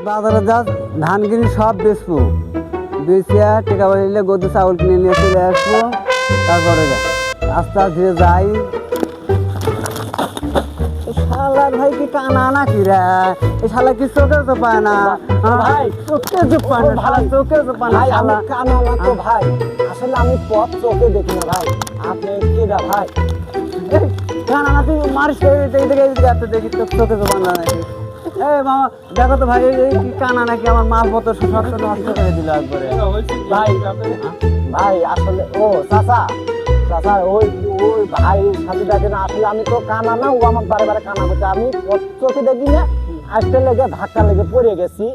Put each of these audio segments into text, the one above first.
বাজারে যা ধান কিনি সব বেচবো, বেচিয়া টাকা বাড়িলে গরু চাউল কিনে নিয়ে চলে আসবো। তারপরে আস্তে আস্তে যাই। শালা ভাই কি কানা নাকি রে? এই শালা কি চোখে তো পায় না ভাই? চোখে তো পায় না শালা, চোখে তো পায় না ভাই আমি শালা। কানা না তো ভাই, আসলে আমি পথ চোখে দেখি না ভাই। আপনি কেডা ভাই? এই কানা না, তুই মারিস দেখি চোখে তো পায় না নাকি? এই মামা দেখো তো ভাই, এই কি কানা নাকি? আমার মালপত্র সব নষ্ট করে দিল একবারে। ভাই ভাই আসলে ও চাচা, চাচা ওই ওই ভাই সাথে দেখে না, আসলে আমি তো কানা না, ও আমার বারে বারে কানা করছে। আমি পথ চোখে দেখি না, আসতে লেগে ধাক্কা লেগে পড়ে গেছি,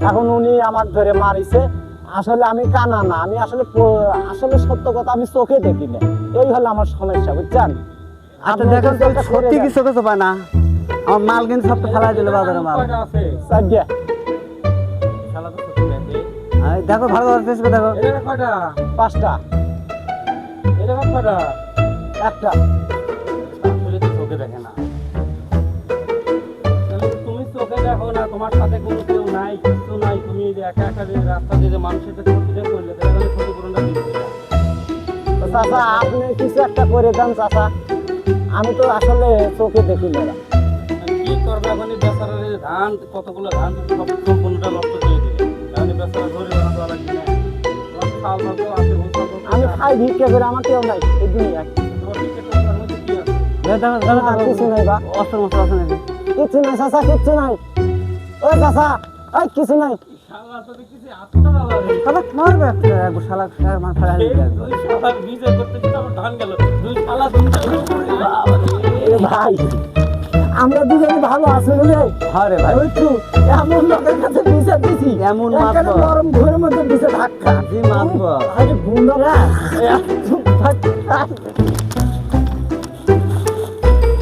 এখন উনি আমার ধরে মারিছে। আসলে আমি কানা না, আমি আসলে আসলে সত্য কথা আমি চোখে দেখি না, এই হলো আমার সমস্যা, বুঝছেন? আচ্ছা দেখেন তো সত্যি কি চোখে তো পায় না? আমার মাল কিন্তু সব তো ফেলাই দিল বাজারে মাল। সাজ্ঞা এই দেখো ভালো করে চেষ্টা দেখো। পাঁচটা একটা চোখে দেখে না, তুমি চোখে দেখো না, তোমার সাথে কোনো কেউ নাই, কিছু নাই, তুমি একা একা রাস্তা দিয়ে মানুষের সাথে ক্ষতিটা করলে তাহলে ক্ষতিপূরণটা দিচ্ছে না। তো চাচা আপনি কিছু একটা করে দেন চাচা, আমি তো আসলে চোখে দেখি না। কি করবে এখন? বেচারা ধান, কতগুলো ধান সব সম্পূর্ণটা নষ্ট করে দিলে, তাহলে বেচারা ধরে বানাতে লাগবে না। খাল ভালো আছে, আমি খাই ভিক্ষে করে, আমার কেউ নাই এই দুনিয়ায়। কিছু নাই বা, অস্ত্র মস্ত্র আছে নাকি? কিছু নাই চাচা, কিচ্ছু নাই। ও চাচা, এই কিছু নাই। শালা মারবে একটা, একবার শালা মার ফেলাই দিবে একবার। এ ভাই আমরা দুজনে ভালো আছি রে। আরে ভাই ওই তো এমন লোকের কাছে বিচার দিছি, এমন এখানে মারবো। নরম ঘরের মধ্যে দিছে ধাক্কা। জি মারবো। আরে গুন্ডারা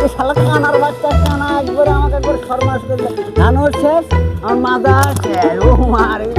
এই শালা কানার বাচ্চা, কানা একবারে আমাকে একবার ফরমাস করলে ধানও শেষ, আমার মাজা শেষ। ও মারে